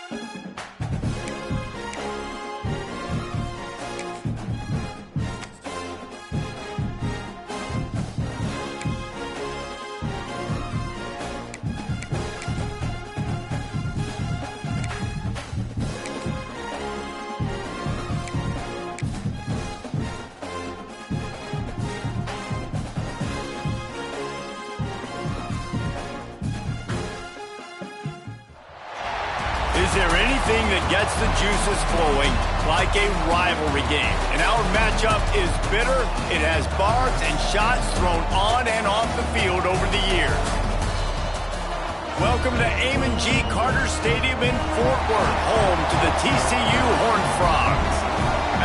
Is there anything that gets the juices flowing like a rivalry game? And our matchup is bitter. It has barbs and shots thrown on and off the field over the years. Welcome to Amon G. Carter Stadium in Fort Worth, home to the TCU Horned Frogs.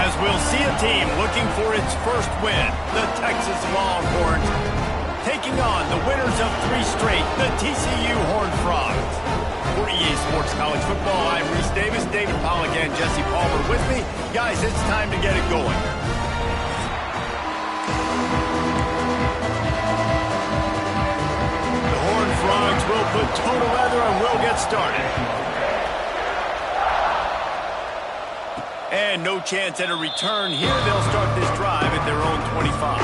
As we'll see a team looking for its first win, the Texas Longhorns, taking on the winners of 3 straight, the TCU Horned Frogs. For EA Sports College Football, I'm Reese Davis, David Pollack, and Jesse Palmer with me. Guys, it's time to get it going. The Horned Frogs will put total leather and we'll get started. And no chance at a return here. They'll start this drive at their own 25.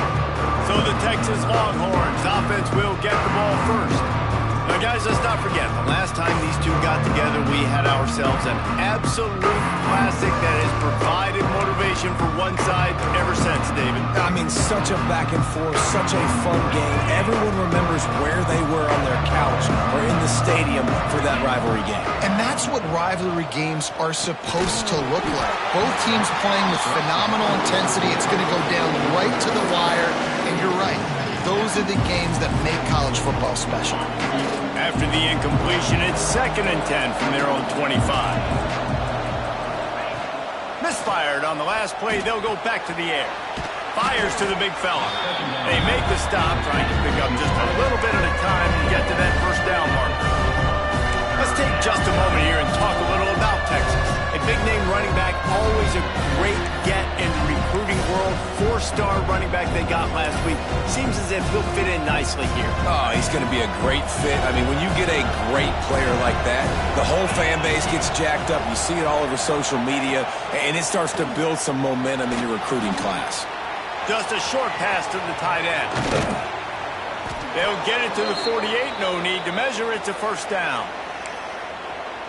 So the Texas Longhorns offense will get the ball first. Now, guys, let's not forget, the last time these two got together, we had ourselves an absolute classic that has provided motivation for one side ever since, David. I mean, such a back and forth, such a fun game. Everyone remembers where they were on their couch or in the stadium for that rivalry game. And that's what rivalry games are supposed to look like. Both teams playing with phenomenal intensity. It's going to go down right to the wire, and you're right. Those are the games that make college football special. After the incompletion, it's 2nd and 10 from their own 25. Misfired on the last play. They'll go back to the air. Fires to the big fella. They make the stop, trying to pick up just a little bit at a time and get to that first down mark. Let's take just a moment here and talk a little about Texas. A big-name running back, always a great get in the recruiting world. 4-star running back they got last week. Seems as if he'll fit in nicely here. Oh, he's going to be a great fit. I mean, when you get a great player like that, the whole fan base gets jacked up. You see it all over social media, and it starts to build some momentum in your recruiting class. Just a short pass to the tight end. They'll get it to the 48. No need to measure. It's a first down.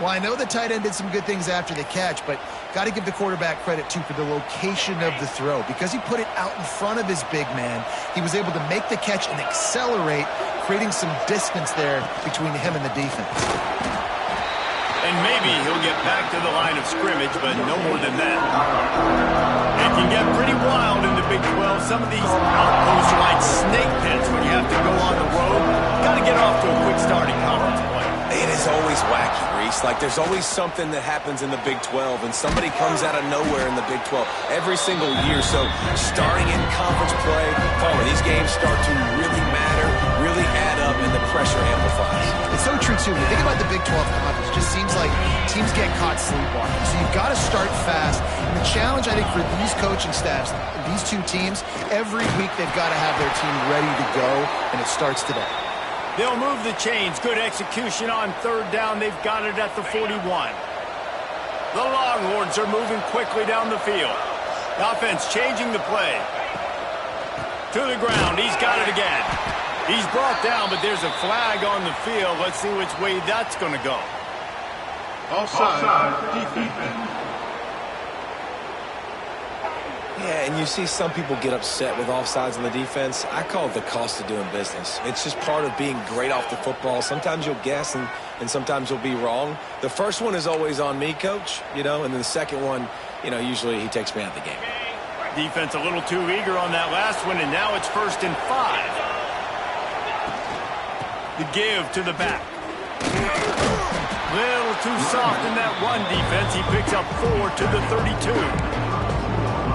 Well, I know the tight end did some good things after the catch, but got to give the quarterback credit, too, for the location of the throw. Because he put it out in front of his big man, he was able to make the catch and accelerate, creating some distance there between him and the defense. And maybe he'll get back to the line of scrimmage, but no more than that. It can get pretty wild in the Big 12. Some of these outposts are like snake pits when you have to go on the road. Got to get off to a quick start in conference play. It is always wacky, Reese. Like, there's always something that happens in the Big 12, and somebody comes out of nowhere in the Big 12 every single year. So, starting in conference play, these games start to really matter, really add up, and the pressure amplifies. It's so true, too. When you think about the Big 12 conference, it just seems like teams get caught sleepwalking. So, you've got to start fast. And the challenge, I think, for these coaching staffs, these two teams, every week they've got to have their team ready to go, and it starts today. They'll move the chains. Good execution on 3rd down. They've got it at the 41. The Longhorns are moving quickly down the field. The offense changing the play. To the ground. He's got it again. He's brought down, but there's a flag on the field. Let's see which way that's going to go. Offside, defense. Yeah, and you see some people get upset with offsides on the defense. I call it the cost of doing business. It's just part of being great off the football. Sometimes you'll guess and sometimes you'll be wrong. The first one is always on me, Coach, and then the second one, usually he takes me out of the game. Defense a little too eager on that last one, and now it's 1st and 5. The give to the back. Little too soft in that run defense. He picks up 4 to the 32.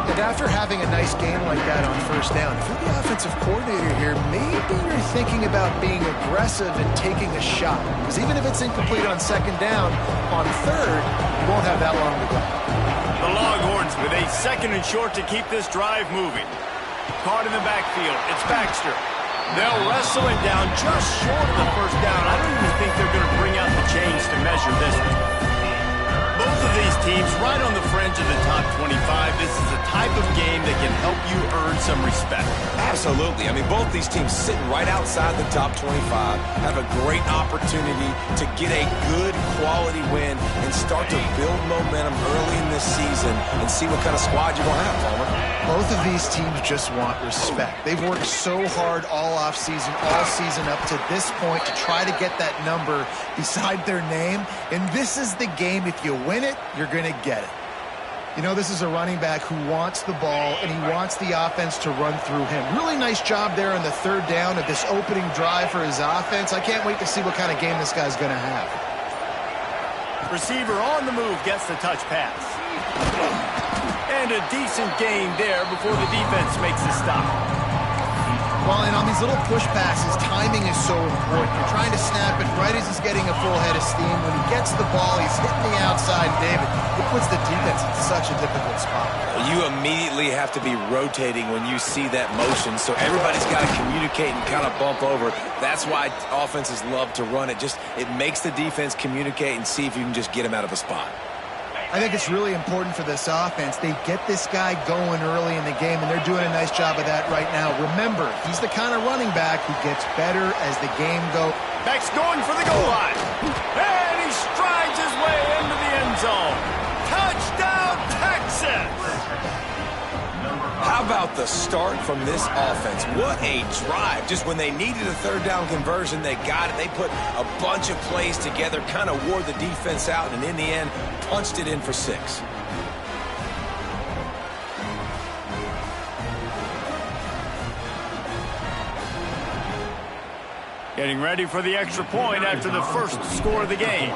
And after having a nice game like that on 1st down, if you're the offensive coordinator here, maybe you're thinking about being aggressive and taking a shot. Because even if it's incomplete on 2nd down, on 3rd, you won't have that long to go. The Longhorns with a 2nd and short to keep this drive moving. Caught in the backfield. It's Baxter. They'll wrestle him down just short of the 1st down. I don't even think they're going to bring out the chains to measure this one. teams right on the fringe of the top 25. This is the type of game that can help you earn some respect. Absolutely. I mean, both these teams sitting right outside the top 25 have a great opportunity to get a good quality win and start to build momentum early in this season and see what kind of squad you're going to have, Palmer. Both of these teams just want respect. They've worked so hard all offseason, all season up to this point to try to get that number beside their name. And this is the game. If you win it, you're going to get it. You know, this is a running back who wants the ball, and he wants the offense to run through him. Really nice job there on the third down of this opening drive for his offense. I can't wait to see what kind of game this guy's going to have. Receiver on the move gets the touch pass. And a decent gain there before the defense makes the stop. Well, and on these little push passes, timing is so important. You're trying to snap it right as he's getting a full head of steam. When he gets the ball, he's hitting the outside. David, it puts the defense in such a difficult spot. You immediately have to be rotating when you see that motion, so everybody's got to communicate and kind of bump over. That's why offenses love to run it. It makes the defense communicate and see if you can just get him out of a spot. I think it's really important for this offense. They get this guy going early in the game, and they're doing a nice job of that right now. Remember, he's the kind of running back who gets better as the game goes. Back's going for the goal line. And he strides his way into the end zone. Touchdown, Texas! How about the start from this offense? What a drive. Just when they needed a third down conversion, they got it. They put a bunch of plays together, kind of wore the defense out, and in the end, punched it in for 6. Getting ready for the extra point after the first score of the game.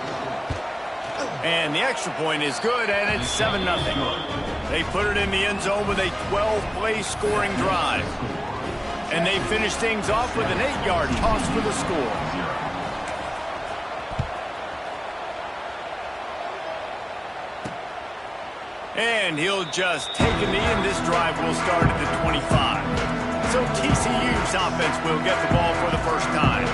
And the extra point is good, and it's 7-0. They put it in the end zone with a 12-play scoring drive. And they finish things off with an 8-yard toss for the score. And he'll just take a knee, and this drive will start at the 25. So TCU's offense will get the ball for the first time.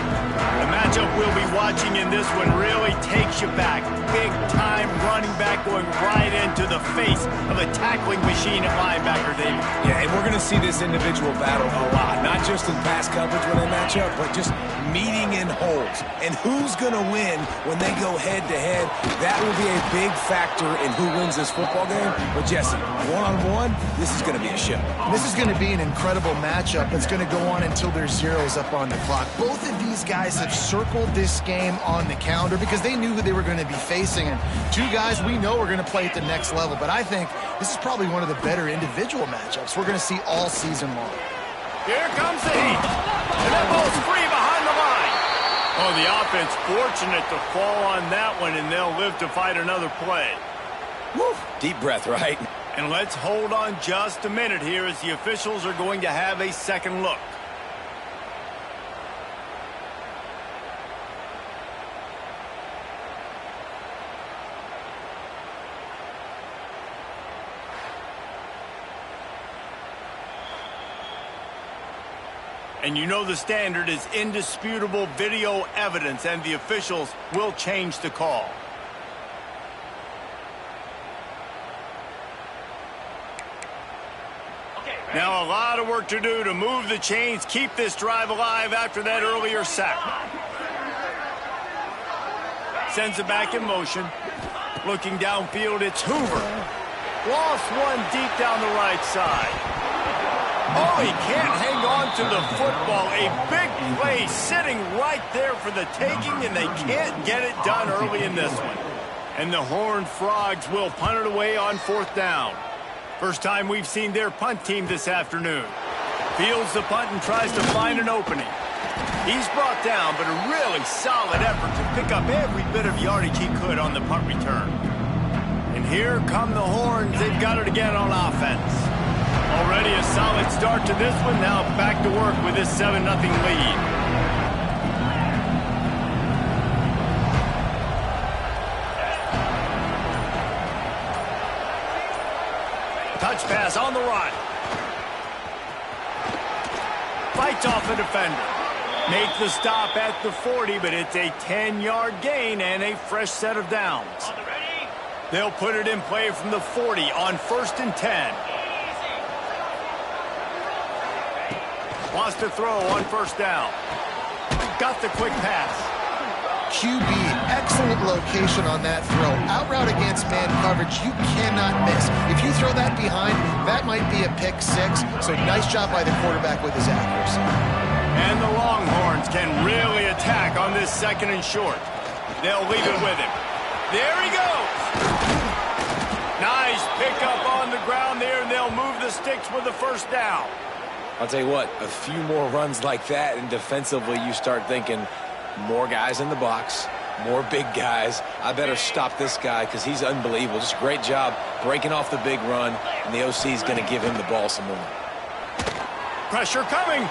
The matchup we'll be watching in this one really takes you back. Big-time running back going right into the face of a tackling machine at linebacker, David. Yeah, and we're going to see this individual battle a lot. Not just in pass coverage when they match up, but just meeting in holes. And who's going to win when they go head-to-head? That will be a big factor in who wins this football game. But, Jesse, one-on-one, this is going to be a show. This is going to be an incredible matchup that's going to go on until there's zeros up on the clock. Both of these guys have circled this game on the calendar because they knew who they were going to be facing. And two guys we know are going to play at the next level. But I think this is probably one of the better individual matchups we're going to see all season long. Here comes the heat. And that ball's free behind the line. Oh, the offense fortunate to fall on that one, and they'll live to fight another play. Woo. Deep breath, right? And let's hold on just a minute here as the officials are going to have a second look. And you know the standard is indisputable video evidence, and the officials will change the call. Now a lot of work to do to move the chains, keep this drive alive after that earlier sack. Sends it back in motion. Looking downfield, it's Hoover. Lost one deep down the right side. Oh, he can't hang on to the football. A big play sitting right there for the taking, and they can't get it done early in this one. And the Horned Frogs will punt it away on 4th down. First time we've seen their punt team this afternoon. Fields the punt and tries to find an opening. He's brought down, but a really solid effort to pick up every bit of yardage he could on the punt return. And here come the Horns. They've got it again on offense. Already a solid start to this one. Now back to work with this 7-0 lead. Touch pass on the run. Fights off a defender. Make the stop at the 40, but it's a 10-yard gain and a fresh set of downs. They'll put it in play from the 40 on 1st and 10. Wants to throw on 1st down. Got the quick pass. QB, excellent location on that throw. Out route against man coverage, you cannot miss. If you throw that behind, that might be a pick 6. So nice job by the quarterback with his accuracy. And the Longhorns can really attack on this 2nd and short. They'll leave it with him. There he goes. Nice pickup on the ground there, and they'll move the sticks with the 1st down. I'll tell you what, a few more runs like that, and defensively you start thinking more guys in the box, more big guys. I better stop this guy because he's unbelievable. Just a great job breaking off the big run, and the OC is going to give him the ball some more. Pressure coming.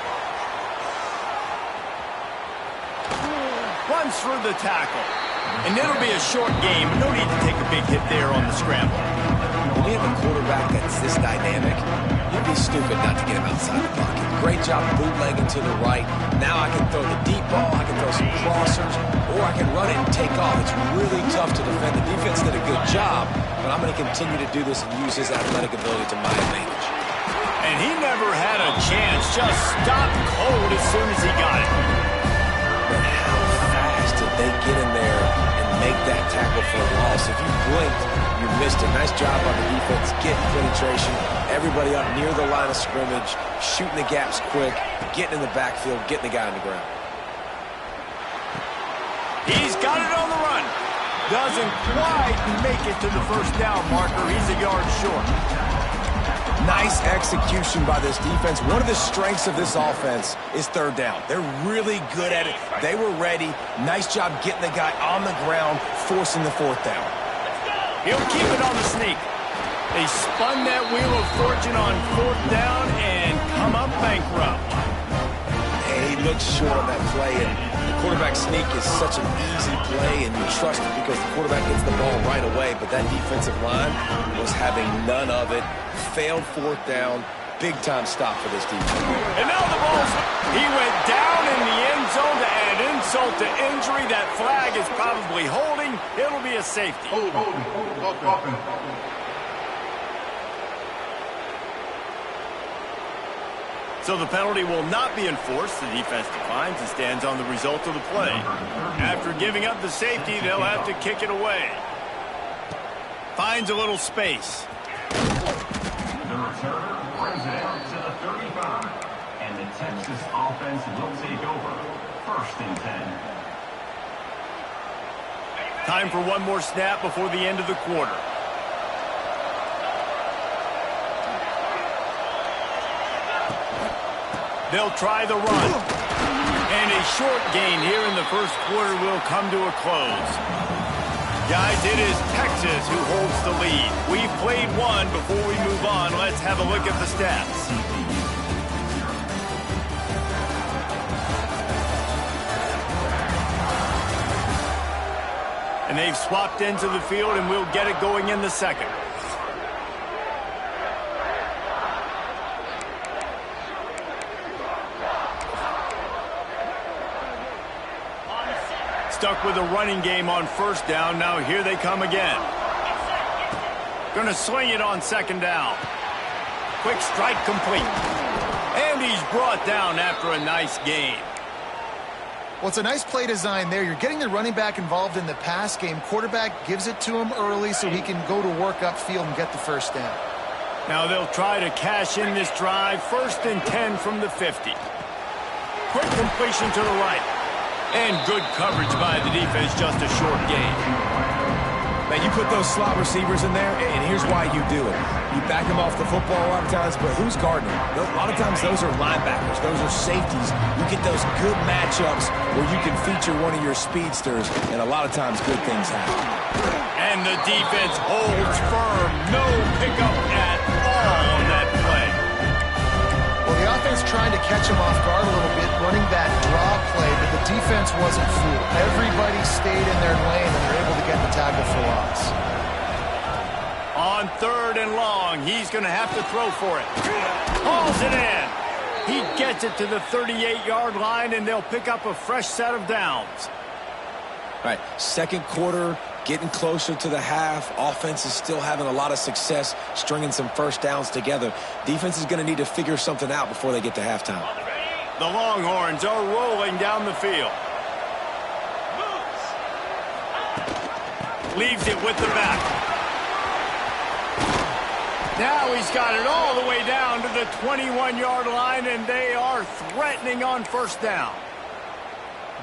Runs through the tackle. And it'll be a short game. No need to take a big hit there on the scramble. When you have a quarterback that's this dynamic, you'd be stupid not to get him outside the pocket. Great job bootlegging to the right. Now I can throw the deep ball, I can throw some crossers, or I can run it and take off. It's really tough to defend. The defense did a good job, but I'm going to continue to do this and use his athletic ability to my advantage. And he never had a chance. Just stopped cold as soon as he got it. But how fast did they get in there and make that tackle for a loss? If you blinked, you missed it. Nice job on the defense, getting penetration. Everybody up near the line of scrimmage, shooting the gaps quick, getting in the backfield, getting the guy on the ground. He's got it on the run. Doesn't quite make it to the 1st down marker. He's a yard short. Nice execution by this defense. One of the strengths of this offense is 3rd down. They're really good at it. They were ready. Nice job getting the guy on the ground, forcing the 4th down. He'll keep it on the sneak. They spun that wheel of fortune on 4th down and come up bankrupt. He looks short on that play, and the quarterback sneak is such an easy play, and you trust it because the quarterback gets the ball right away, but that defensive line was having none of it. Failed 4th down. Big-time stop for this defense. And now the ball's... He went down in the end zone to add insult to injury. That flag is probably holding. It'll be a safety. So the penalty will not be enforced. The defense declines and stands on the result of the play. After giving up the safety, they'll have to kick it away. Finds a little space. The returner brings it out to the 35. And the Texas offense will take over. 1st and 10. Time for one more snap before the end of the quarter. They'll try the run. And a short gain here in the 1st quarter will come to a close. Guys, it is Texas who holds the lead. We've played one. Before we move on, let's have a look at the stats. And they've swapped into the field, and we'll get it going in the 2nd. Stuck with a running game on 1st down. Now here they come again. Going to swing it on 2nd down. Quick strike complete. And he's brought down after a nice gain. Well, it's a nice play design there. You're getting the running back involved in the pass game. Quarterback gives it to him early so he can go to work upfield and get the 1st down. Now they'll try to cash in this drive. 1st and 10 from the 50. Quick completion to the right. And good coverage by the defense, just a short gain. Man, you put those slot receivers in there, and here's why you do it. You back them off the football a lot of times, but who's guarding them? A lot of times those are linebackers. Those are safeties. You get those good matchups where you can feature one of your speedsters, and a lot of times good things happen. And the defense holds firm. No pickup at all on that play. Well, the offense trying to catch him off guard a little bit, running that draw play, but the defense wasn't fooled. Everybody stayed in their lane, and they're able to get the tackle for loss. On 3rd and long, he's going to have to throw for it. Hauls it in. He gets it to the 38-yard line, and they'll pick up a fresh set of downs. All right, 2nd quarter, getting closer to the half. Offense is still having a lot of success stringing some first downs together. Defense is going to need to figure something out before they get to halftime. The Longhorns are rolling down the field. Leaves it with the back. Now he's got it all the way down to the 21-yard line, and they are threatening on first down.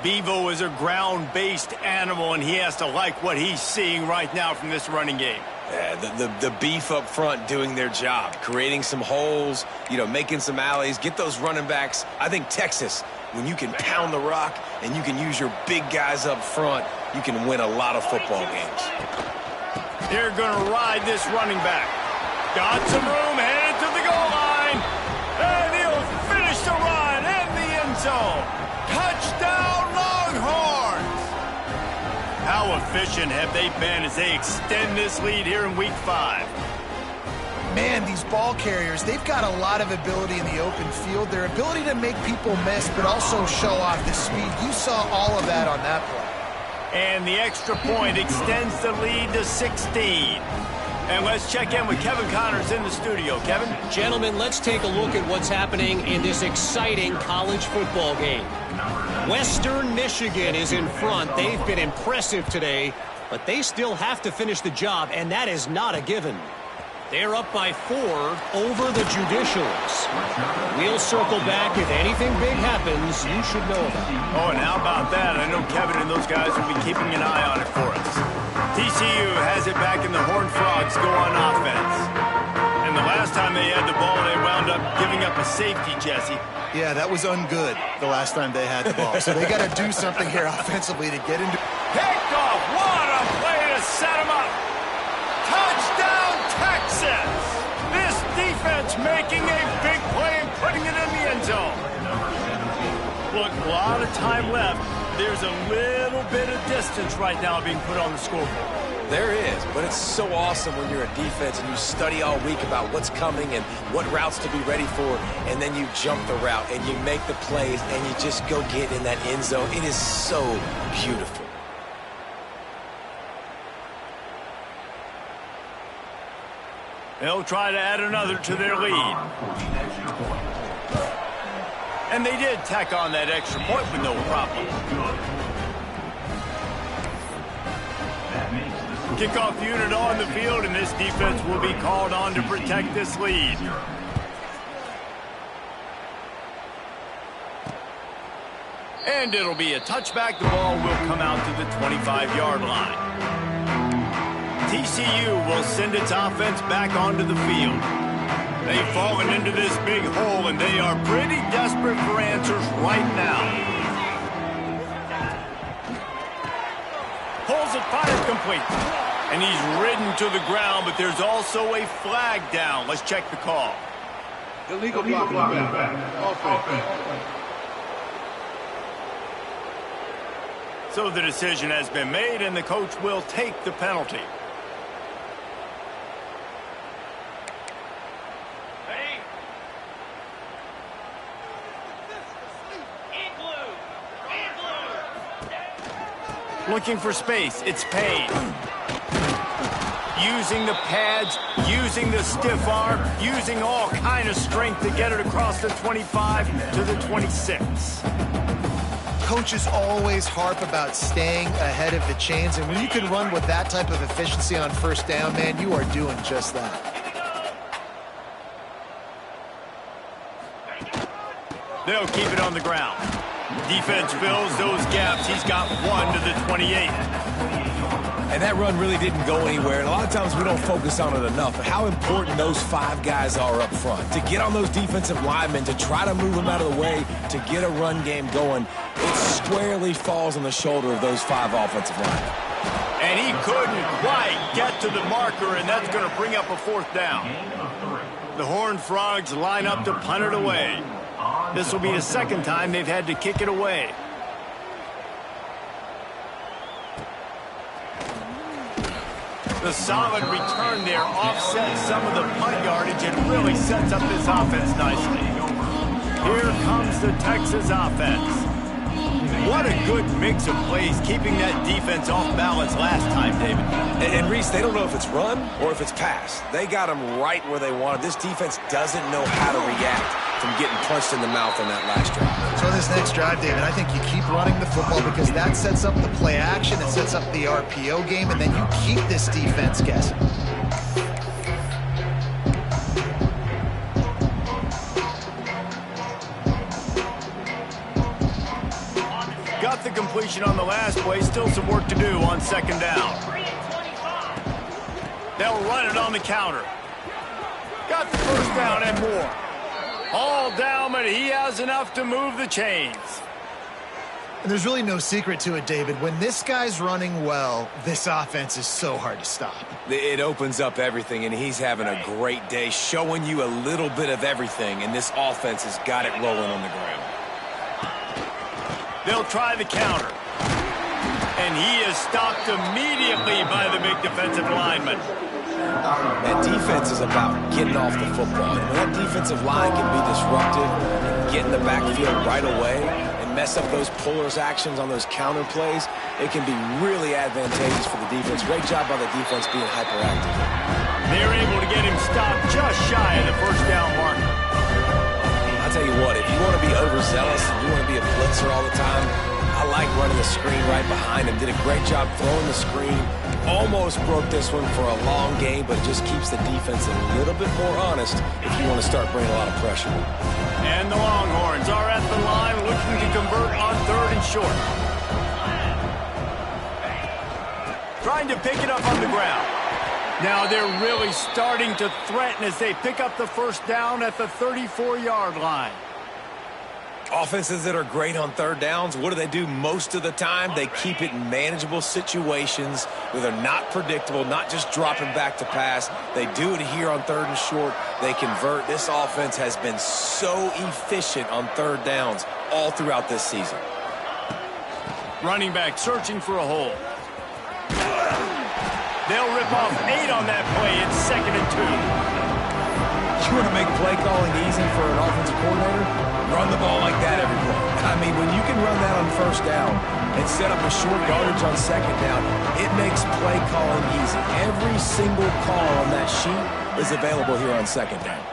Bevo is a ground-based animal, and he has to like what he's seeing right now from this running game. Yeah, the beef up front doing their job, creating some holes, making some alleys, get those running backs. I think Texas, when you can pound the rock and you can use your big guys up front, you can win a lot of football games. They're going to ride this running back. Got some room, headed to the goal line, and he'll finish the run in the end zone. Touchdown, Longhorns! How efficient have they been as they extend this lead here in Week 5? Man, these ball carriers, they've got a lot of ability in the open field. Their ability to make people miss, but also show off the speed. You saw all of that on that play. And the extra point extends the lead to 16. And let's check in with Kevin Connors in the studio. Kevin? Gentlemen, let's take a look at what's happening in this exciting college football game. Western Michigan is in front. They've been impressive today, but they still have to finish the job, and that is not a given. They're up by 4 over the Judicials. We'll circle back. If anything big happens, you should know about it. Oh, and how about that? I know Kevin and those guys will be keeping an eye on it for us. TCU has it back, and the Horned Frogs go on offense. And the last time they had the ball, they wound up giving up a safety, Jesse. Yeah, that was ungood the last time they had the ball. So they got to do something here offensively to get into... Picked off! What a play to set him up! Touchdown, Texas! This defense making a big play and putting it in the end zone. Look, a lot of time left. There's a little bit of distance right now being put on the scoreboard. There is, but it's so awesome when you're a defense and you study all week about what's coming and what routes to be ready for, and then you jump the route and you make the plays and you just go get in that end zone. It is so beautiful. They'll try to add another to their lead. And they did tack on that extra point with no problem. Kickoff unit on the field, and this defense will be called on to protect this lead. And it'll be a touchback. The ball will come out to the 25-yard line. TCU will send its offense back onto the field. They've fallen into this big hole, and they are pretty desperate for answers right now. Pulls it, fires complete. And he's ridden to the ground, but there's also a flag down. Let's check the call. Illegal block. So the decision has been made, and the coach will take the penalty. Looking for space. It's Payne. Using the pads, using the stiff arm, using all kind of strength to get it across the 25 to the 26. Coaches always harp about staying ahead of the chains, and when you can run with that type of efficiency on first down, man, you are doing just that. They'll keep it on the ground. Defense fills those gaps. He's got 1 to the 28. And that run really didn't go anywhere. And a lot of times we don't focus on it enough. But how important those 5 guys are up front. To get on those defensive linemen, to try to move them out of the way, to get a run game going, it squarely falls on the shoulder of those 5 offensive linemen. And he couldn't quite get to the marker, and that's going to bring up a 4th down. The Horned Frogs line up to punt it away. This will be the 2nd time they've had to kick it away. The solid return there offsets some of the punt yardage and really sets up this offense nicely. Here comes the Texas offense. What a good mix of plays, keeping that defense off balance last time, David. And Reese, they don't know if it's run or if it's pass. They got them right where they wanted. This defense doesn't know how to react from getting punched in the mouth on that last drive. So this next drive, David, I think you keep running the football because that sets up the play action, it sets up the RPO game, and then you keep this defense guessing. Got the completion on the last play. Still some work to do on second down. They'll run it on the counter. Got the first down and more. All down, but he has enough to move the chains. And there's really no secret to it, David. When this guy's running well, this offense is so hard to stop. It opens up everything, and he's having a great day, showing you a little bit of everything, and this offense has got it rolling on the ground. They'll try the counter. And he is stopped immediately by the big defensive lineman. That defense is about getting off the football. And when that defensive line can be disruptive and get in the backfield right away and mess up those pullers actions on those counter plays, it can be really advantageous for the defense. Great job by the defense being hyperactive. They're able to get him stopped just shy of the first down marker. I'll tell you what, if you want to be overzealous and you want to be a blitzer all the time, I like running the screen right behind him. Did a great job throwing the screen. Almost broke this one for a long game, but just keeps the defense a little bit more honest if you want to start bringing a lot of pressure. And the Longhorns are at the line looking to convert on third and short. Trying to pick it up on the ground. Now they're really starting to threaten as they pick up the first down at the 34-yard line. Offenses that are great on third downs, what do most of the time? They keep it in manageable situations where they're not predictable, not just dropping back to pass. They do it here on third and short. They convert. This offense has been so efficient on third downs all throughout this season. Running back searching for a hole. They'll rip off 8 on that play. It's 2nd and 2. You want to make play calling easy for an offensive coordinator? Run the ball like that every play. I mean, when you can run that on first down and set up a short yardage on second down, it makes play calling easy. Every single call on that sheet is available here on second down.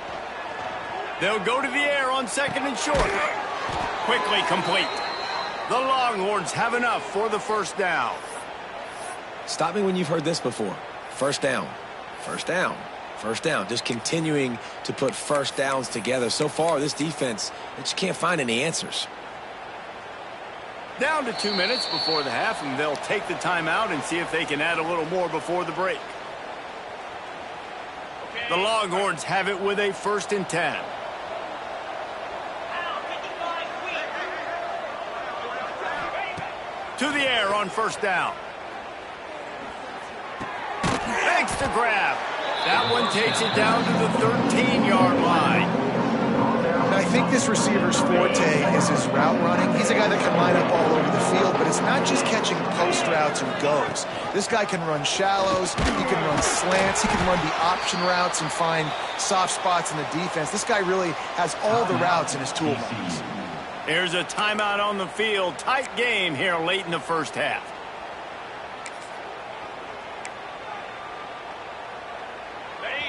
They'll go to the air on 2nd and short. Quickly complete. The Longhorns have enough for the first down. Stop me when you've heard this before. First down. First down. First down. Just continuing to put first downs together. So far, this defense, they just can't find any answers. Down to 2 minutes before the half, and they'll take the timeout and see if they can add a little more before the break. The Longhorns have it with a 1st and 10. To the air on first down. Thanks to grab. That one takes it down to the 13-yard line. And I think this receiver's forte is his route running. He's a guy that can line up all over the field, but it's not just catching post routes and goes. This guy can run shallows, he can run slants, he can run the option routes and find soft spots in the defense. This guy really has all the routes in his toolbox. Here's a timeout on the field. Tight game here late in the first half.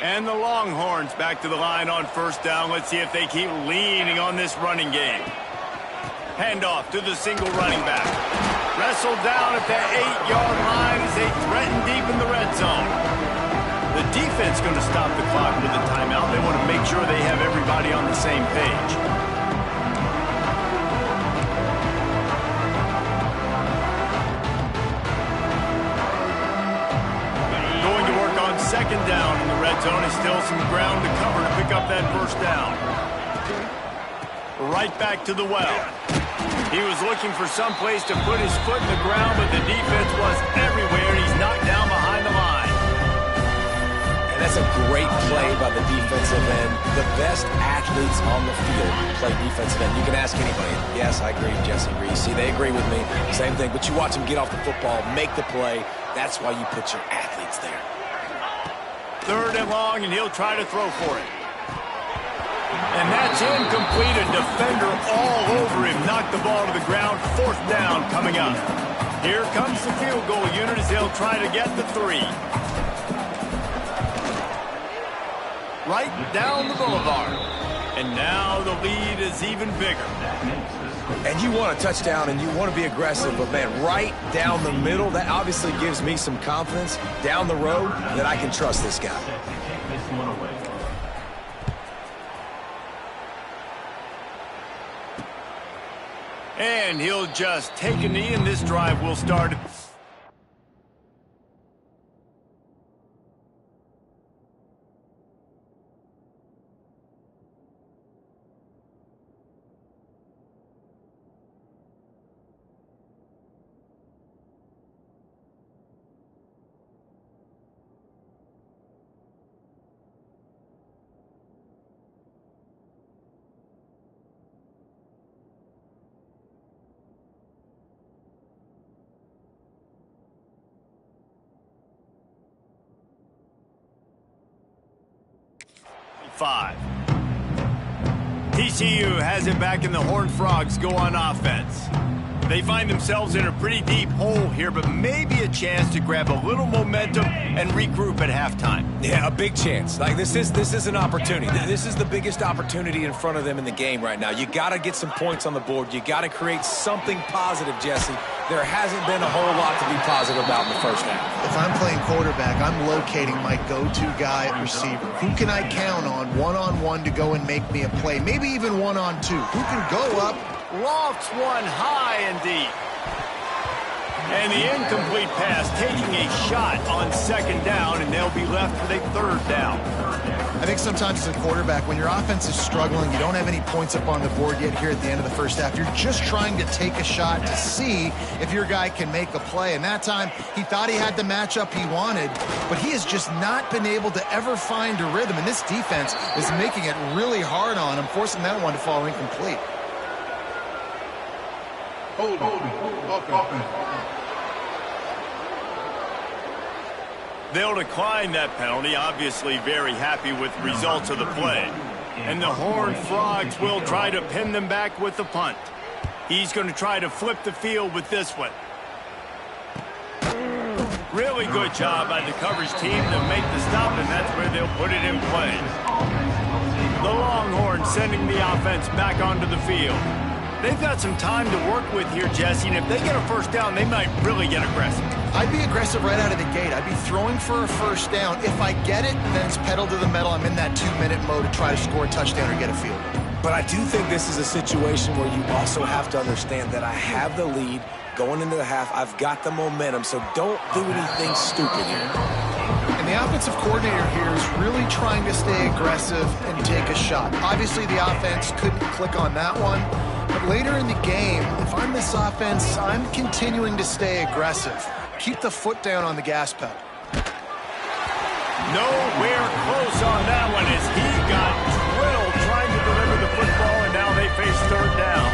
And the Longhorns back to the line on first down. Let's see if they keep leaning on this running game. Handoff to the single running back. Wrestled down at the 8-yard line as they threaten deep in the red zone. The defense going to stop the clock with a timeout. They want to make sure they have everybody on the same page. Second down in the red zone is still some ground to cover to pick up that first down. Right back to the well. He was looking for some place to put his foot in the ground, but the defense was everywhere, and he's knocked down behind the line. And that's a great play by the defensive end. The best athletes on the field play defensive end. You can ask anybody. Yes, I agree with Jesse Reese. See, they agree with me. Same thing. But you watch them get off the football, make the play. That's why you put your athletes there. 3rd and long, and he'll try to throw for it. And that's incomplete. A defender all over him. Knocked the ball to the ground. 4th down coming up. Here comes the field goal unit as they'll try to get the 3. Right down the boulevard. And now the lead is even bigger. And you want a touchdown and you want to be aggressive, but man, right down the middle, that obviously gives me some confidence down the road that I can trust this guy. And he'll just take a knee, and this drive will start. TCU has it back, and the Horned Frogs go on offense. They find themselves in a pretty deep hole here, but maybe a chance to grab a little momentum and regroup at halftime. Yeah, a big chance. Like this is an opportunity. This is the biggest opportunity in front of them in the game right now. You got to get some points on the board. You got to create something positive, Jesse. There hasn't been a whole lot to be positive about in the first half. If I'm playing quarterback, I'm locating my go-to guy at receiver. Who can I count on one-on-one to go and make me a play? Maybe even one-on-two. Who can go up? Lofts one high and deep. And the incomplete pass taking a shot on 2nd down, and they'll be left with a 3rd down. I think sometimes as a quarterback, when your offense is struggling, you don't have any points up on the board yet here at the end of the first half. You're just trying to take a shot to see if your guy can make a play. And that time, he thought he had the matchup he wanted, but he has just not been able to ever find a rhythm. And this defense is making it really hard on him, forcing that one to fall incomplete. They'll decline that penalty, obviously very happy with the results of the play. And the Horned Frogs will try to pin them back with the punt. He's going to try to flip the field with this one. Really good job by the coverage team to make the stop, and that's where they'll put it in play. The Longhorns sending the offense back onto the field. They've got some time to work with here, Jesse, and if they get a 1st down, they might really get aggressive. I'd be aggressive right out of the gate. I'd be throwing for a 1st down. If I get it, then it's pedal to the metal. I'm in that 2-minute mode to try to score a touchdown or get a field goal. But I do think this is a situation where you also have to understand that I have the lead going into the half. I've got the momentum, so don't do anything stupid here. And the offensive coordinator here is really trying to stay aggressive and take a shot. Obviously, the offense couldn't click on that one. But later in the game, if I'm this offense, I'm continuing to stay aggressive. Keep the foot down on the gas pedal. Nowhere close on that one as he got drilled trying to deliver the football, and now they face 3rd down.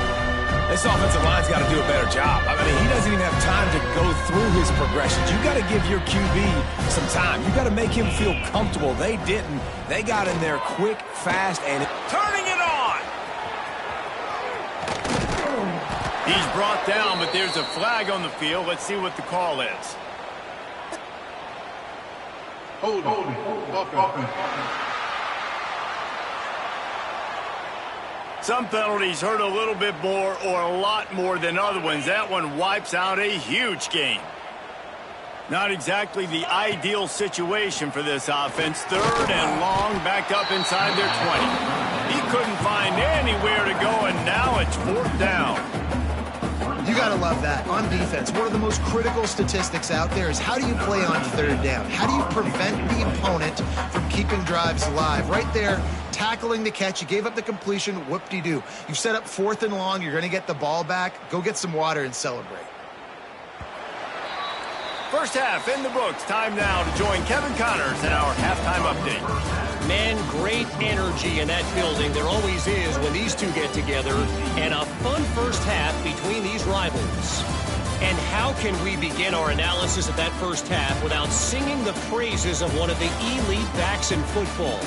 This offensive line's got to do a better job. I mean, he doesn't even have time to go through his progressions. You got to give your QB some time. You got to make him feel comfortable. They didn't. They got in there quick, fast, and turning it on. He's brought down, but there's a flag on the field. Let's see what the call is. Hold on. Some penalties hurt a little bit more or a lot more than other ones. That one wipes out a huge game. Not exactly the ideal situation for this offense. 3rd and long, back up inside their 20. He couldn't find anywhere to go, and now it's 4th down. You got to love that. On defense, one of the most critical statistics out there is how do you play on 3rd down? How do you prevent the opponent from keeping drives alive? Right there, tackling the catch. You gave up the completion. Whoop-de-doo. You've set up 4th and long. You're going to get the ball back. Go get some water and celebrate. First half in the books. Time now to join Kevin Connors in our halftime update. Man, great energy in that building. There always is when these two get together. And a fun first half between these rivals. And how can we begin our analysis of that first half without singing the praises of one of the elite backs in football?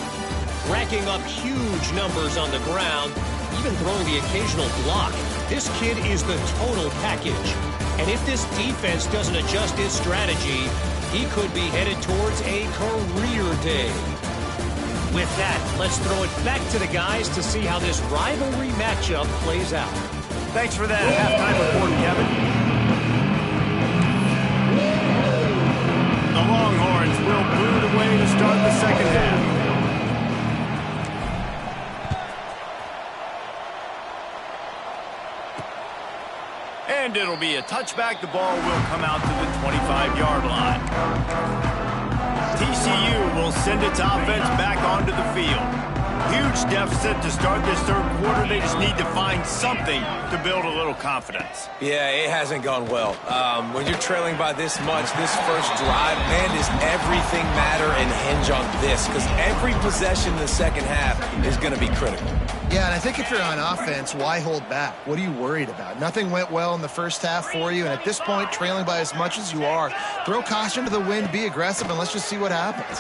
racking up huge numbers on the ground, even throwing the occasional block. This kid is the total package. And if this defense doesn't adjust its strategy, he could be headed towards a career day. With that, let's throw it back to the guys to see how this rivalry matchup plays out. Thanks for that halftime report, Kevin. The Longhorns will boot away to start the second half. And it'll be a touchback. The ball will come out to the 25-yard line. TCU will send its offense back onto the field. Huge deficit to start this third quarter. They just need to find something to build a little confidence. Yeah, it hasn't gone well. When you're trailing by this much, this first drive, man, does everything matter and hinge on this? Because every possession in the second half is going to be critical. Yeah, and I think if you're on offense, why hold back? What are you worried about? Nothing went well in the first half for you, and at this point, trailing by as much as you are, throw caution to the wind, be aggressive, and let's just see what happens.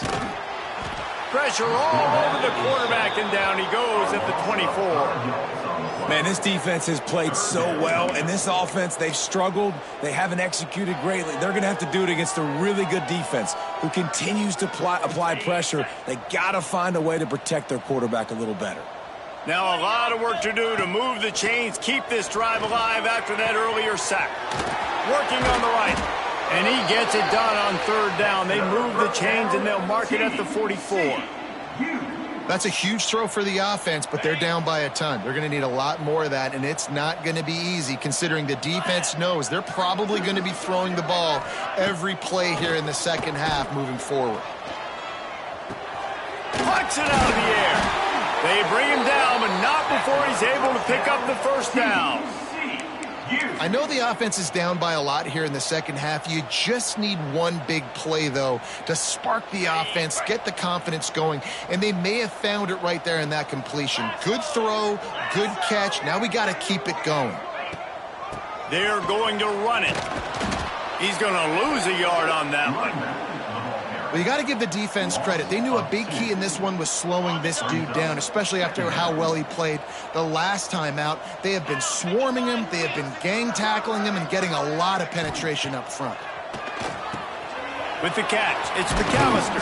Pressure all over the quarterback, and down he goes at the 24. Man, this defense has played so well, and this offense, they've struggled. They haven't executed greatly. They're going to have to do it against a really good defense who continues to apply pressure. They got to find a way to protect their quarterback a little better. Now a lot of work to do to move the chains, keep this drive alive after that earlier sack. Working on the right, and he gets it done on third down. They move the chains, and they'll mark it at the 44. That's a huge throw for the offense, but they're down by a ton. They're going to need a lot more of that, and it's not going to be easy considering the defense knows they're probably going to be throwing the ball every play here in the second half moving forward. Plucks it out of the air. They bring him down, but not before he's able to pick up the first down. I know the offense is down by a lot here in the second half. You just need one big play, though, to spark the offense, get the confidence going, and they may have found it right there in that completion. Good throw, good catch. Now we got to keep it going. They're going to run it. He's going to lose a yard on that one. Well, you got to give the defense credit. They knew a big key in this one was slowing this dude down, especially after how well he played the last time out. They have been swarming him. They have been gang tackling him and getting a lot of penetration up front. With the catch, it's McAllister.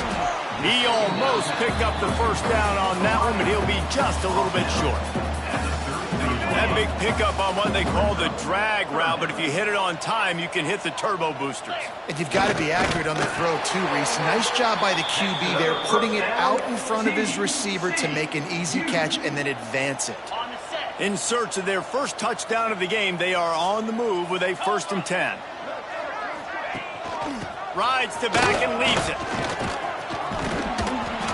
He almost picked up the first down on that one, but he'll be just a little bit short. That big pickup on what they call the drag route, but if you hit it on time, you can hit the turbo boosters. And you've got to be accurate on the throw, too, Reese. Nice job by the QB there, putting it out in front of his receiver to make an easy catch and then advance it. In search of their first touchdown of the game, they are on the move with a 1st and 10. Rides to back and leaves it.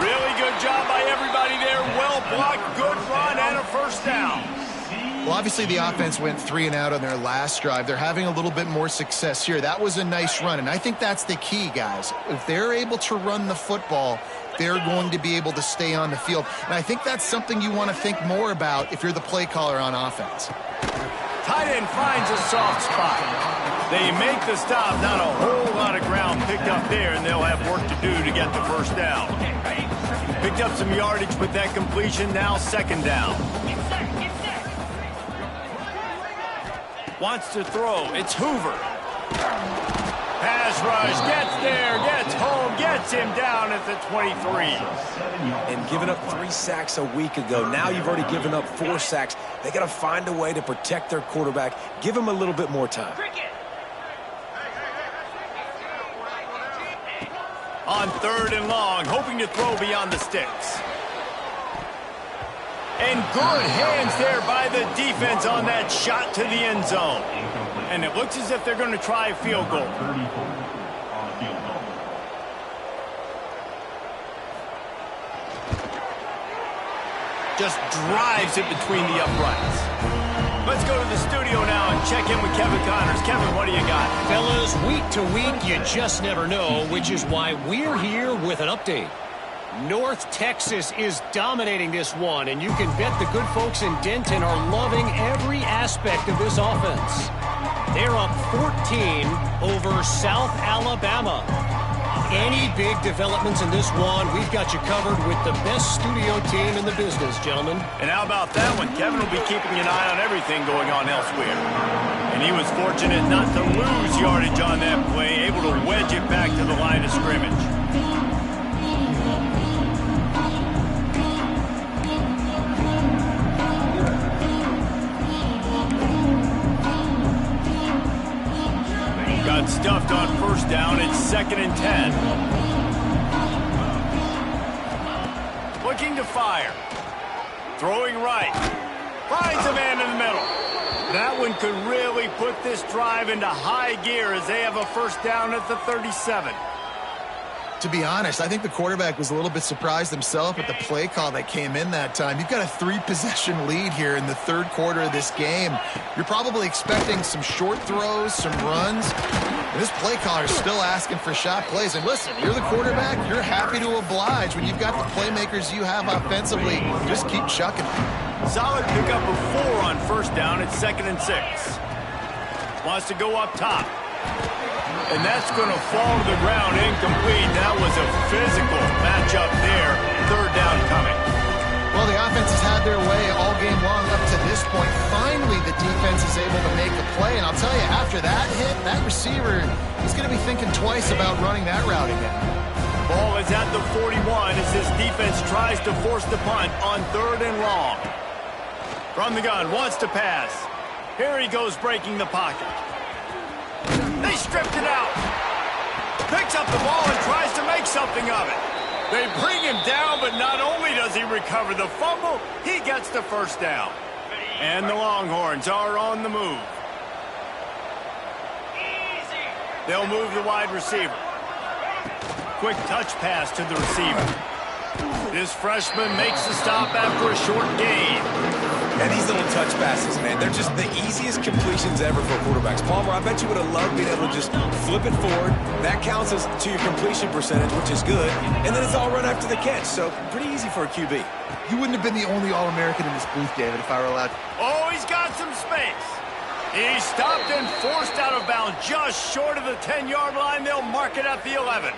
Really good job by everybody there. Well blocked, good run, and a first down. Well, obviously the offense went 3 and out on their last drive. They're having a little bit more success here. That was a nice run, and I think that's the key, guys. If they're able to run the football, they're going to be able to stay on the field. And I think that's something you want to think more about if you're the play caller on offense. Tight end finds a soft spot. They make the stop. Not a whole lot of ground picked up there, and they'll have work to do to get the first down. Picked up some yardage with that completion. Now 2nd down. Wants to throw. It's Hoover. Pass rush. Gets there. Gets home. Gets him down at the 23. And giving up 3 sacks a week ago. Now you've already given up 4 sacks. They got to find a way to protect their quarterback. Give him a little bit more time. On 3rd and long, hoping to throw beyond the sticks. And good hands there by the defense on that shot to the end zone. And it looks as if they're going to try a field goal. Just drives it between the uprights. Let's go to the studio now and check in with Kevin Connors. Kevin, what do you got? Fellas, week to week, you just never know, which is why we're here with an update. North Texas is dominating this one, and you can bet the good folks in Denton are loving every aspect of this offense. They're up 14 over South Alabama. Any big developments in this one, we've got you covered with the best studio team in the business, gentlemen. And how about that one? Kevin will be keeping an eye on everything going on elsewhere. And he was fortunate not to lose yardage on that play, able to wedge it back to the line of scrimmage. Got stuffed on first down. It's 2nd and 10. Looking to fire. Throwing right. Finds a man in the middle. That one could really put this drive into high gear as they have a first down at the 37. To be honest, I think the quarterback was a little bit surprised himself at the play call that came in that time. You've got a 3-possession lead here in the third quarter of this game. You're probably expecting some short throws, some runs. And this play caller is still asking for shot plays. And listen, you're the quarterback. You're happy to oblige. When you've got the playmakers you have offensively, just keep chucking. Solid pickup of 4 on first down. It's 2nd and 6. Wants to go up top. And that's going to fall to the ground incomplete. That was a physical matchup there. Third down coming. Well, the offense has had their way all game long up to this point. Finally, the defense is able to make a play. And I'll tell you, after that hit, that receiver is going to be thinking twice about running that route again. Ball is at the 41 as this defense tries to force the punt on 3rd and long. From the gun, wants to pass. Here he goes breaking the pocket. They stripped it out. Picks up the ball and tries to make something of it. They bring him down, but not only does he recover the fumble, he gets the first down. And the Longhorns are on the move. They'll move the wide receiver. Quick touch pass to the receiver. This freshman makes the stop after a short gain. And these little touch passes, man, they're just the easiest completions ever for quarterbacks. Palmer, I bet you would have loved being able to just flip it forward. That counts as to your completion percentage, which is good. And then it's all run after the catch, so pretty easy for a QB. You wouldn't have been the only All-American in this booth, David, if I were allowed. Oh, he's got some space. He's stopped and forced out of bounds just short of the 10-yard line. They'll mark it at the 11.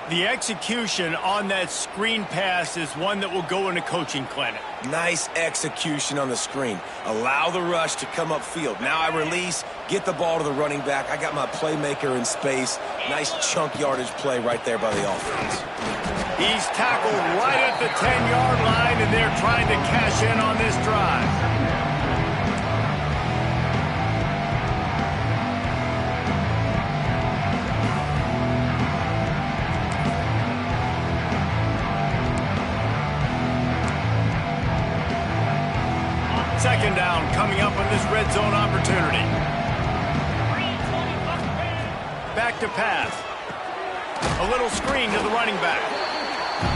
The execution on that screen pass is one that will go in a coaching clinic. Nice execution on the screen. Allow the rush to come upfield. Now I release, get the ball to the running back. I got my playmaker in space. Nice chunk yardage play right there by the offense. He's tackled right at the 10-yard line, and they're trying to cash in on this drive. Second down coming up on this red zone opportunity. Back to pass. A little screen to the running back.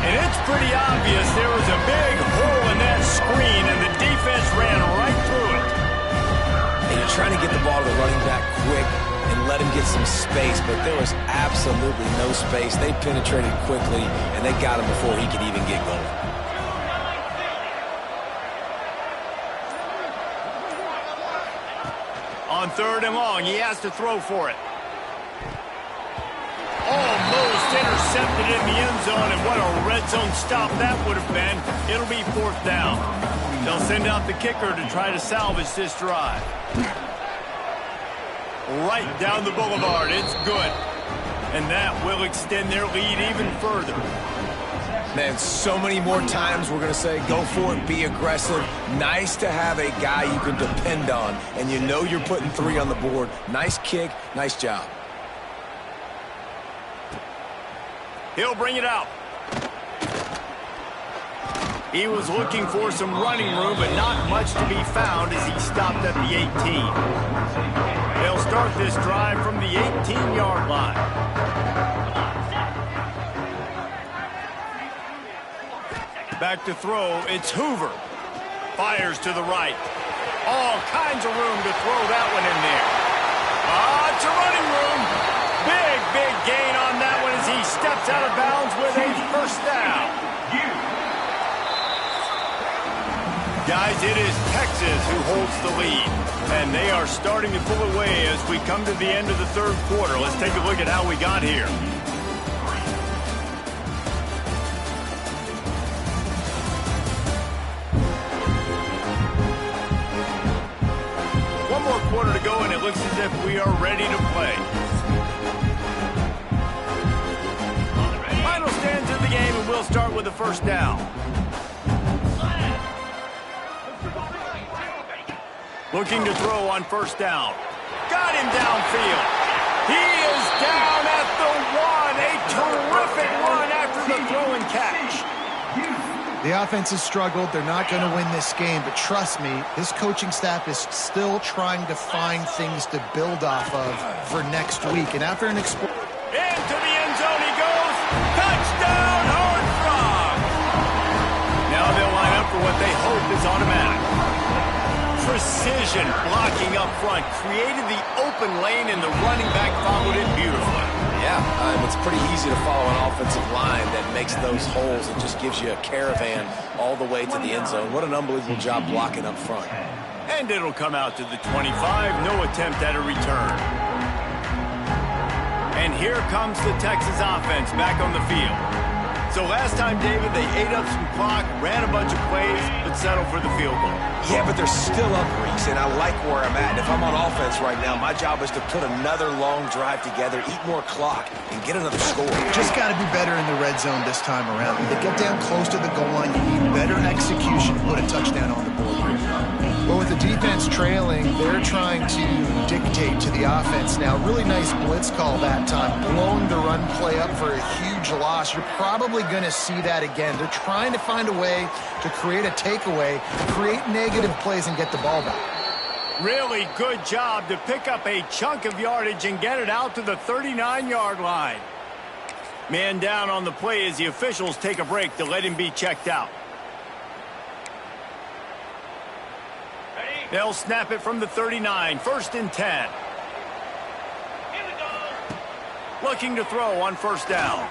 And it's pretty obvious there was a big hole in that screen, and the defense ran right through it. And you're trying to get the ball to the running back quick and let him get some space, but there was absolutely no space. They penetrated quickly, and they got him before he could even get going. On 3rd and long, he has to throw for it. Almost intercepted in the end zone, and what a red zone stop that would have been. It'll be 4th down. They'll send out the kicker to try to salvage this drive. Right down the boulevard, it's good. And that will extend their lead even further. Man, so many more times we're going to say, go for it, be aggressive. Nice to have a guy you can depend on, and you know you're putting 3 on the board. Nice kick, nice job. He'll bring it out. He was looking for some running room, but not much to be found as he stopped at the 18. They'll start this drive from the 18-yard line. Back to throw, it's Hoover. Fires to the right. All kinds of room to throw that one in there. It's a running room. Big gain on that one as he steps out of bounds with a first down. Guys, it is Texas who holds the lead, and they are starting to pull away as we come to the end of the third quarter. Let's take a look at how we got here. if we are ready to play. Final stands of the game, and we'll start with the first down. Looking to throw on first down. Got him downfield. He is down at the 1. A terrific run after the throw and catch. The offense has struggled. They're not going to win this game, but trust me, this coaching staff is still trying to find things to build off of for next week. And after an into the end zone he goes. Touchdown, Horned Frog. Now they'll line up for what they hope is automatic. Precision blocking up front created the open lane, and the running back followed it beautifully. Yeah, it's pretty easy to follow an offensive line that makes those holes and just gives you a caravan all the way to the end zone. What an unbelievable job blocking up front. And it'll come out to the 25. No attempt at a return. And here comes the Texas offense back on the field. So last time, David, they ate up some clock, ran a bunch of plays, but settled for the field goal. Yeah, but they're still up, Reese, and I like where I'm at. And if I'm on offense right now, my job is to put another long drive together, eat more clock, and get another score. Just got to be better in the red zone this time around. When they get down close to the goal line, you need better execution to put a touchdown on the board. But with the defense trailing, they're trying to dictate to the offense now. Really nice blitz call that time, blowing the run play up for a huge loss. You're probably going to see that again. They're trying to find a way to create a takeaway, create negative plays, and get the ball back. Really good job to pick up a chunk of yardage and get it out to the 39-yard line. Man down on the play as the officials take a break to let him be checked out. They'll snap it from the 39, 1st and 10. Looking to throw on first down.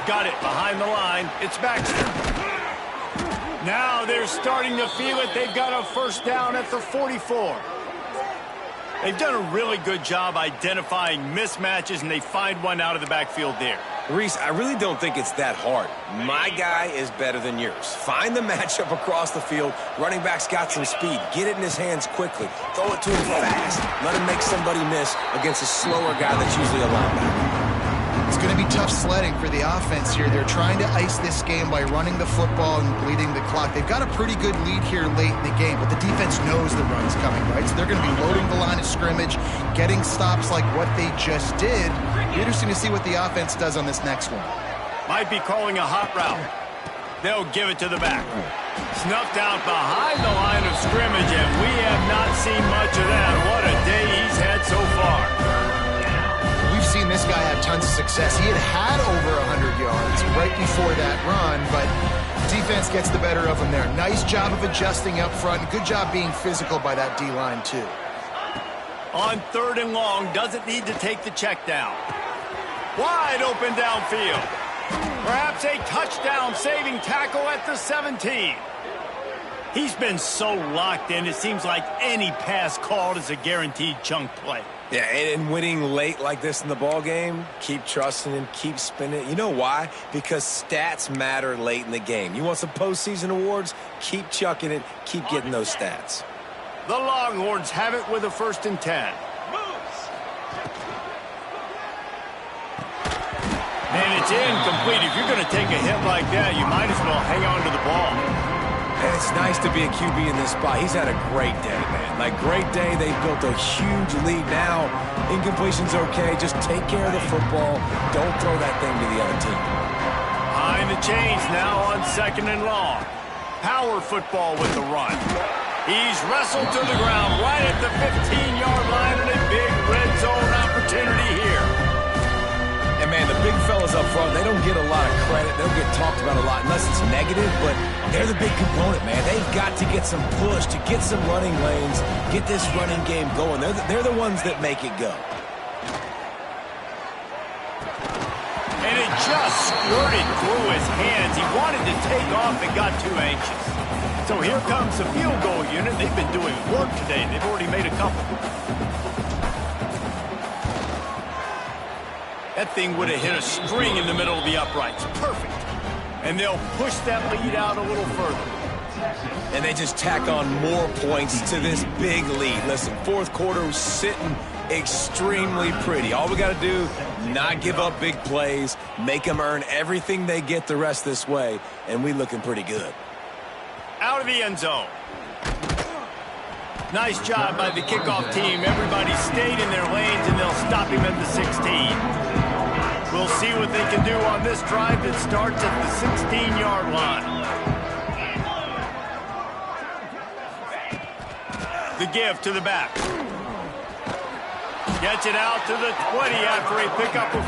Got it behind the line. It's Baxter. Now they're starting to feel it. They've got a first down at the 44. They've done a really good job identifying mismatches, and they find one out of the backfield there. Reese, I really don't think it's that hard. My guy is better than yours. Find the matchup across the field. Running back's got some speed. Get it in his hands quickly. Throw it to him fast. Let him make somebody miss against a slower guy that's usually a linebacker. It's going to be tough sledding for the offense here. They're trying to ice this game by running the football and bleeding the clock. They've got a pretty good lead here late in the game, but the defense knows the run's coming, right? So they're going to be loading the line of scrimmage, getting stops like what they just did. Interesting to see what the offense does on this next one. Might be calling a hot route. They'll give it to the back. Snuffed out behind the line of scrimmage, and we have not seen much of that. What a day he's had so far. We've seen this guy have tons of success. He had over 100 yards right before that run, but defense gets the better of him there. Nice job of adjusting up front. Good job being physical by that D-line, too. On 3rd and long, doesn't need to take the check down. Wide open downfield. Perhaps a touchdown-saving tackle at the 17. He's been so locked in, it seems like any pass called is a guaranteed chunk play. Yeah, and winning late like this in the ball game, keep trusting him, keep spinning. You know why? Because stats matter late in the game. You want some postseason awards? Keep chucking it, keep getting those stats. The Longhorns have it with a 1st and 10. And it's incomplete. If you're going to take a hit like that, you might as well hang on to the ball. And it's nice to be a QB in this spot. He's had a great day, man. Like, great day. They've built a huge lead now. Incompletion's okay. Just take care of the football. Don't throw that thing to the other team. Behind the chains now on 2nd and long. Power football with the run. He's wrestled to the ground right at the 15-yard line, and a big red zone opportunity here. And, man, the big fellas up front, they don't get a lot of credit. They don't get talked about a lot unless it's negative, but they're the big component, man. They've got to get some push, to get some running lanes, get this running game going. They're the ones that make it go. And it just squirted through his hands. He wanted to take off and got too anxious. So here comes the field goal unit. They've been doing work today. They've already made a couple. That thing would have hit a string in the middle of the uprights. Perfect. And they'll push that lead out a little further. And they just tack on more points to this big lead. Listen, 4th quarter was sitting Extremely pretty. All we got to do, not give up big plays, make them earn everything they get the rest this way, and we looking pretty good. Out of the end zone. Nice job by the kickoff team. Everybody stayed in their lanes, and they'll stop him at the 16. We'll see what they can do on this drive that starts at the 16-yard line. The give to the back. Gets it out to the 20 after a pickup of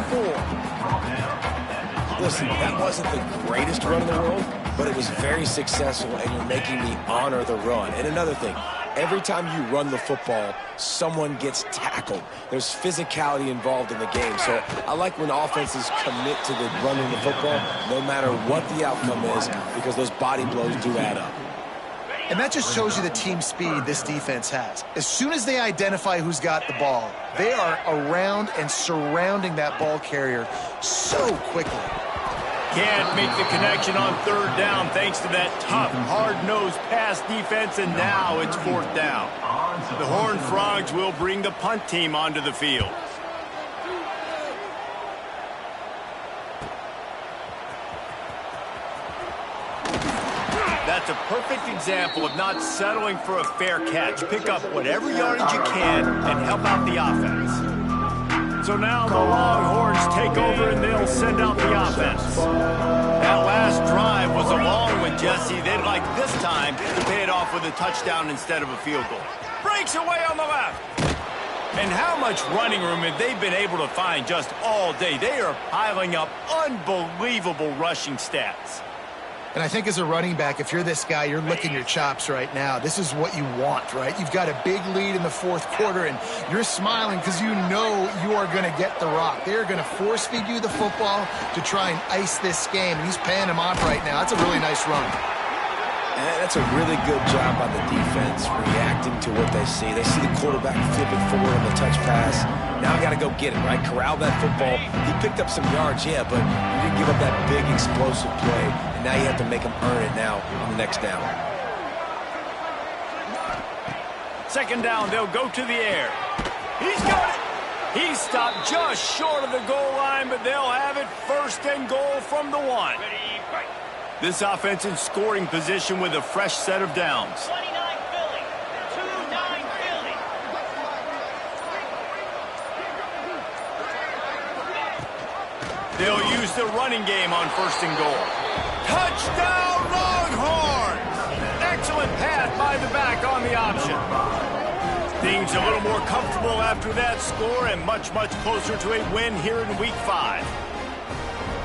4. Listen, that wasn't the greatest run in the world, but it was very successful, and you're making me honor the run. And another thing, every time you run the football, someone gets tackled. There's physicality involved in the game. So I like when offenses commit to the running the football, no matter what the outcome is, because those body blows do add up. And that just shows you the team speed this defense has. As soon as they identify who's got the ball, they are around and surrounding that ball carrier so quickly. Can't make the connection on third down thanks to that tough, hard-nosed pass defense, and now it's fourth down. The Horned Frogs will bring the punt team onto the field. That's a perfect example of not settling for a fair catch. Pick up whatever yardage you can and help out the offense. So now the Longhorns take over and they'll send out the offense. That last drive was a long one, Jesse. They'd like this time to pay it off with a touchdown instead of a field goal. Breaks away on the left. And how much running room have they been able to find just all day? They are piling up unbelievable rushing stats. And I think as a running back, if you're this guy, you're licking your chops right now. This is what you want, right? You've got a big lead in the fourth quarter, and you're smiling because you know you are going to get the rock. They're going to force-feed you the football to try and ice this game, and he's paying him off right now. That's a really nice run. And that's a really good job by the defense, reacting to what they see. They see the quarterback flip it forward on the touch pass. Now I got to go get it, right? Corral that football. He picked up some yards, yeah, but you didn't give up that big explosive play. And now you have to make him earn it now on the next down. Second down, they'll go to the air. He's got it. He stopped just short of the goal line, but they'll have it first and goal from the 1. This offense in scoring position with a fresh set of downs. 29 Philly. 2-9 Philly. They'll use the running game on first and goal. Touchdown Longhorns! Excellent pass by the back on the option. Things a little more comfortable after that score and much, much closer to a win here in Week 5.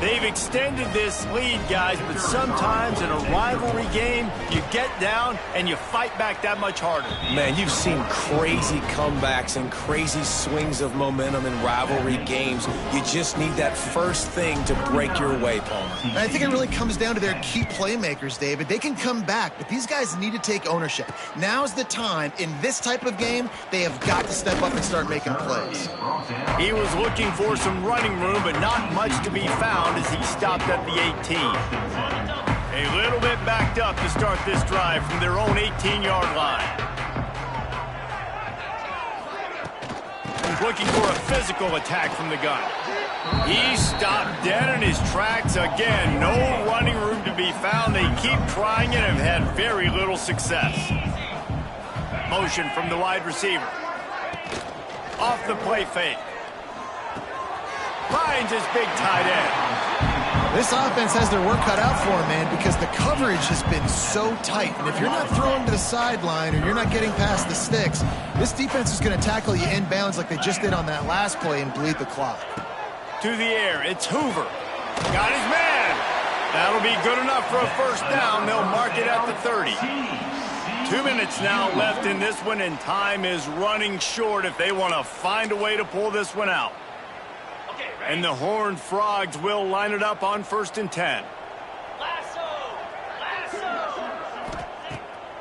They've extended this lead, guys, but sometimes in a rivalry game, you get down and you fight back that much harder. Man, you've seen crazy comebacks and crazy swings of momentum in rivalry games. You just need that first thing to break your way, Palmer. And I think it really comes down to their key playmakers, David. They can come back, but these guys need to take ownership. Now's the time. In this type of game, they have got to step up and start making plays. He was looking for some running room, but not much to be found as he stopped at the 18. A little bit backed up to start this drive from their own 18-yard line. He's looking for a physical attack from the gun. He stopped dead in his tracks again. No running room to be found. They keep trying it and have had very little success. Motion from the wide receiver. Off the play fake. Finds his big tight end. This offense has their work cut out for them, man, because the coverage has been so tight. And if you're not throwing to the sideline or you're not getting past the sticks, this defense is going to tackle you inbounds like they just did on that last play and bleed the clock. To the air, it's Hoover. Got his man. That'll be good enough for a first down. They'll mark it at the 30. 2 minutes now left in this one, and time is running short if they want to find a way to pull this one out. And the Horned Frogs will line it up on 1st and 10. Lasso! Lasso!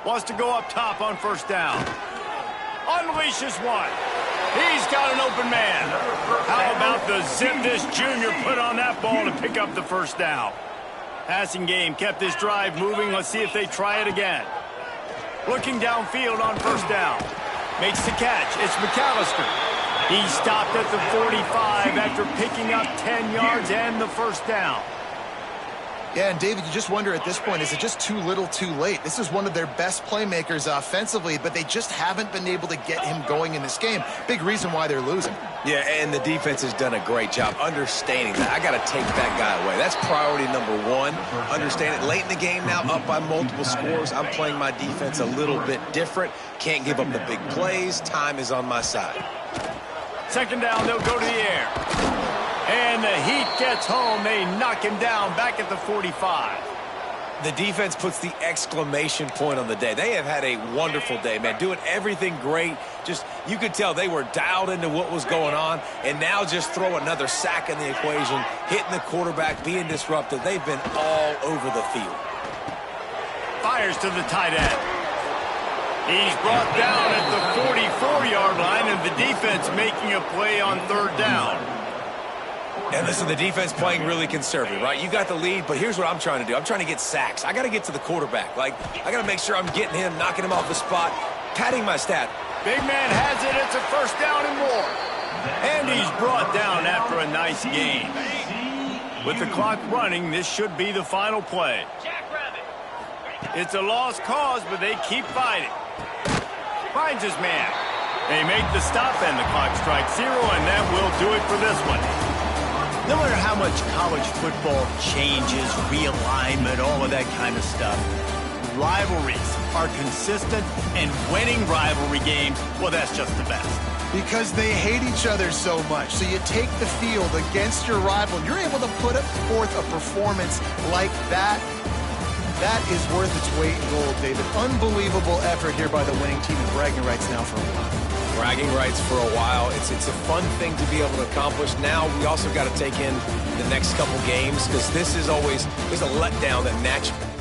Wants to go up top on first down. Unleashes one. He's got an open man. How about the zip this junior put on that ball to pick up the first down? Passing game kept this drive moving. Let's see if they try it again. Looking downfield on first down. Makes the catch. It's McAllister. He stopped at the 45 after picking up 10 yards and the first down. Yeah, and David, you just wonder at this point, is it just too little too late? This is one of their best playmakers offensively, but they just haven't been able to get him going in this game. Big reason why they're losing. Yeah, and the defense has done a great job understanding that. I got to take that guy away. That's priority number one. Understand it. Late in the game now, up by multiple scores. I'm playing my defense a little bit different. Can't give up the big plays. Time is on my side. Second down, they'll go to the air. And the Heat gets home. They knock him down back at the 45. The defense puts the exclamation point on the day. They have had a wonderful day, man. Doing everything great. Just, you could tell they were dialed into what was going on. And now just throw another sack in the equation. Hitting the quarterback, being disruptive. They've been all over the field. Fires to the tight end. He's brought down at the 44-yard line, and the defense making a play on third down. And listen, the defense playing really conservative, right? You got the lead, but here's what I'm trying to do. I'm trying to get sacks. I got to get to the quarterback. Like, I got to make sure I'm getting him, knocking him off the spot, padding my stat. Big man has it. It's a first down and more. And he's brought down after a nice gain. With the clock running, this should be the final play. It's a lost cause, but they keep fighting. Finds his man. They make the stop, and the clock strikes zero, and that will do it for this one. No matter how much college football changes, realignment, all of that kind of stuff, rivalries are consistent, and winning rivalry games, well, that's just the best. Because they hate each other so much. So you take the field against your rival, and you're able to put forth a performance like that. That is worth its weight in gold, David. Unbelievable effort here by the winning team, and bragging rights now for a while. Bragging rights for a while. It's a fun thing to be able to accomplish. Now we also got to take in the next couple games, because this is always, there's a letdown that naturally